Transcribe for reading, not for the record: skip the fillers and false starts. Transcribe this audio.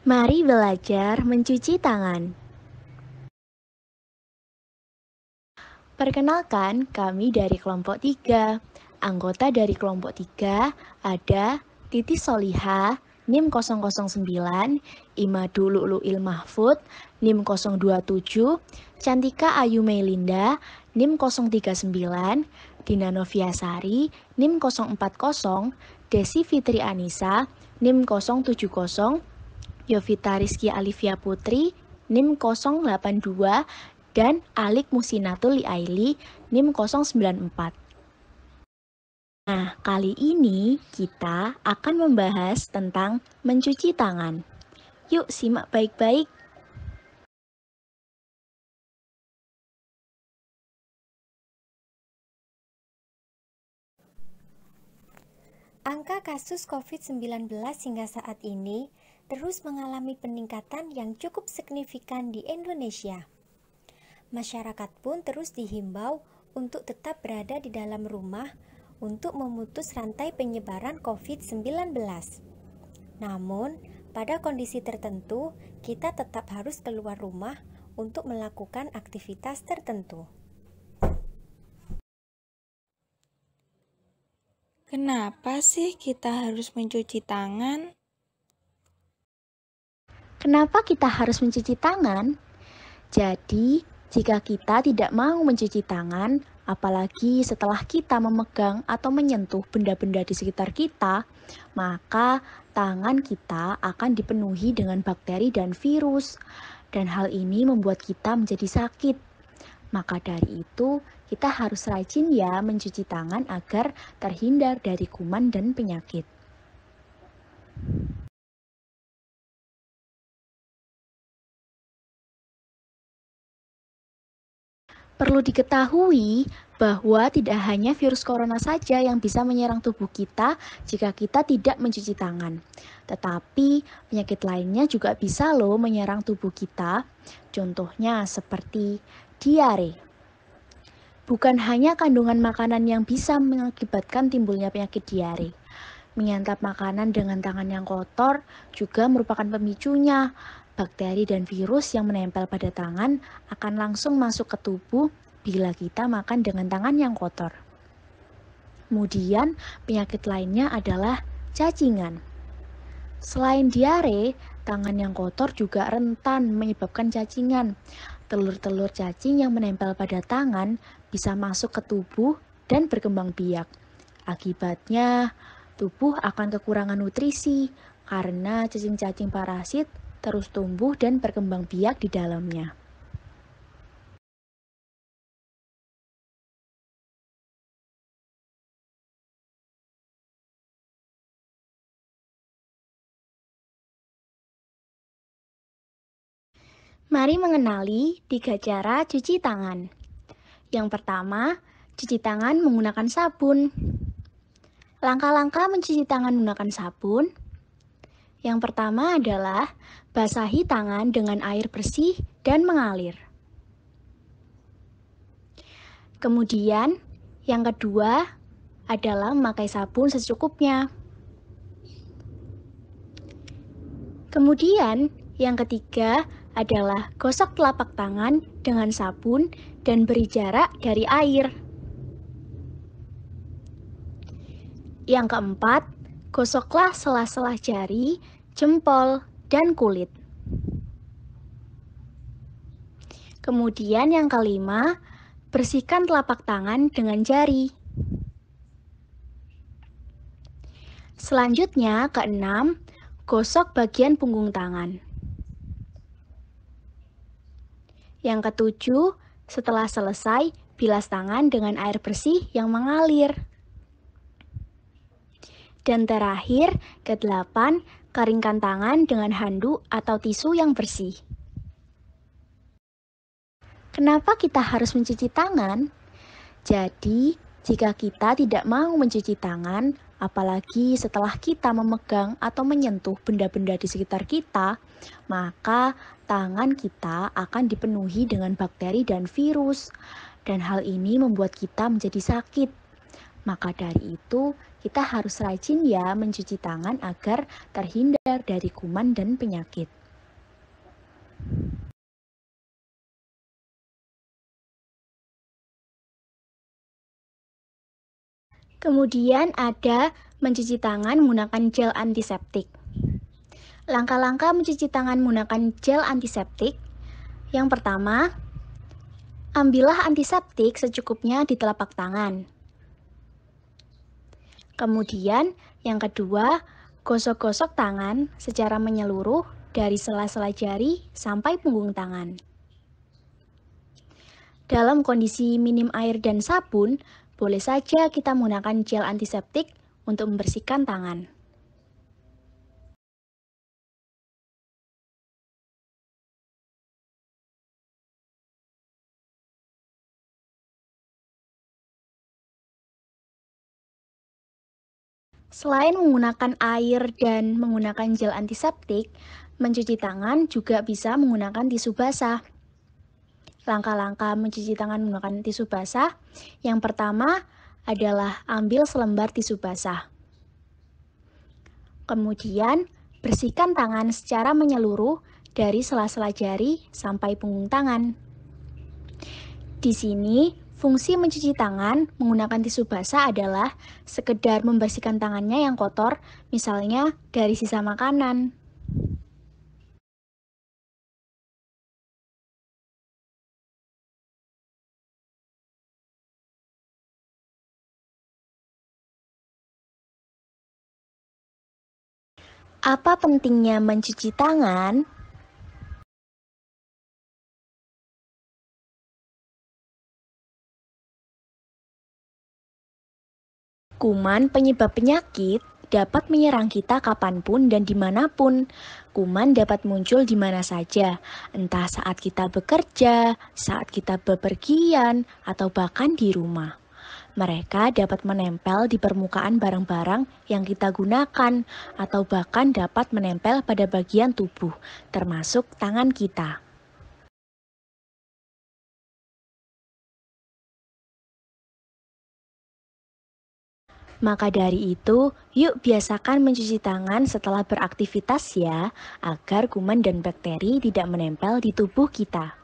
Mari belajar mencuci tangan. Perkenalkan, kami dari kelompok 3. Anggota dari kelompok 3 ada Titi Soliha, NIM 009, Imadu Lu'lu'il Mahfud, NIM 027, Cantika Ayu Melinda, NIM 039, Dina Noviasari, NIM 040, Desi Fitri Anissa, NIM 070, Yovita Rizky Alivia Putri, NIM 082, dan Alik Musinatul Liaili, NIM 094. Nah, kali ini kita akan membahas tentang mencuci tangan. Yuk simak baik-baik. Angka kasus COVID-19 hingga saat ini terus mengalami peningkatan yang cukup signifikan di Indonesia. Masyarakat pun terus dihimbau untuk tetap berada di dalam rumah untuk memutus rantai penyebaran COVID-19. Namun, pada kondisi tertentu, kita tetap harus keluar rumah untuk melakukan aktivitas tertentu. Kenapa sih kita harus mencuci tangan? Kenapa kita harus mencuci tangan? Jadi, jika kita tidak mau mencuci tangan, apalagi setelah kita memegang atau menyentuh benda-benda di sekitar kita, maka tangan kita akan dipenuhi dengan bakteri dan virus. Dan hal ini membuat kita menjadi sakit. Maka dari itu, kita harus rajin ya mencuci tangan agar terhindar dari kuman dan penyakit. Perlu diketahui bahwa tidak hanya virus corona saja yang bisa menyerang tubuh kita jika kita tidak mencuci tangan. Tetapi penyakit lainnya juga bisa loh menyerang tubuh kita. Contohnya seperti diare. Bukan hanya kandungan makanan yang bisa mengakibatkan timbulnya penyakit diare. Menyantap makanan dengan tangan yang kotor juga merupakan pemicunya. Bakteri dan virus yang menempel pada tangan akan langsung masuk ke tubuh bila kita makan dengan tangan yang kotor. Kemudian, penyakit lainnya adalah cacingan. Selain diare, tangan yang kotor juga rentan menyebabkan cacingan. Telur-telur cacing yang menempel pada tangan bisa masuk ke tubuh dan berkembang biak. Akibatnya, tubuh akan kekurangan nutrisi karena cacing-cacing parasit terus tumbuh dan berkembang biak di dalamnya. Mari mengenali 3 cara cuci tangan. Yang pertama, cuci tangan menggunakan sabun. Langkah-langkah mencuci tangan menggunakan sabun. Yang pertama adalah basahi tangan dengan air bersih dan mengalir. Kemudian, yang kedua adalah memakai sabun secukupnya. Kemudian, yang ketiga adalah gosok telapak tangan dengan sabun dan beri jarak dari air. Yang keempat, gosoklah sela-sela jari, jempol, dan kulit. Kemudian yang kelima, bersihkan telapak tangan dengan jari. Selanjutnya, keenam, gosok bagian punggung tangan. Yang ketujuh, setelah selesai, bilas tangan dengan air bersih yang mengalir. Dan terakhir, kedelapan, keringkan tangan dengan handuk atau tisu yang bersih. Kenapa kita harus mencuci tangan? Jadi, jika kita tidak mau mencuci tangan, apalagi setelah kita memegang atau menyentuh benda-benda di sekitar kita, maka tangan kita akan dipenuhi dengan bakteri dan virus. Dan hal ini membuat kita menjadi sakit. Maka dari itu, kita harus rajin ya mencuci tangan agar terhindar dari kuman dan penyakit. Kemudian ada mencuci tangan menggunakan gel antiseptik. Langkah-langkah mencuci tangan menggunakan gel antiseptik. Yang pertama, ambillah antiseptik secukupnya di telapak tangan. Kemudian, yang kedua, gosok-gosok tangan secara menyeluruh dari sela-sela jari sampai punggung tangan. Dalam kondisi minim air dan sabun, boleh saja kita menggunakan gel antiseptik untuk membersihkan tangan. Selain menggunakan air dan menggunakan gel antiseptik, mencuci tangan juga bisa menggunakan tisu basah. Langkah-langkah mencuci tangan menggunakan tisu basah, yang pertama adalah ambil selembar tisu basah. Kemudian, bersihkan tangan secara menyeluruh dari sela-sela jari sampai punggung tangan. Di sini, fungsi mencuci tangan menggunakan tisu basah adalah sekedar membersihkan tangannya yang kotor, misalnya dari sisa makanan. Apa pentingnya mencuci tangan? Kuman penyebab penyakit dapat menyerang kita kapanpun dan dimanapun. Kuman dapat muncul di mana saja, entah saat kita bekerja, saat kita bepergian, atau bahkan di rumah. Mereka dapat menempel di permukaan barang-barang yang kita gunakan, atau bahkan dapat menempel pada bagian tubuh, termasuk tangan kita. Maka dari itu, yuk biasakan mencuci tangan setelah beraktivitas ya, agar kuman dan bakteri tidak menempel di tubuh kita.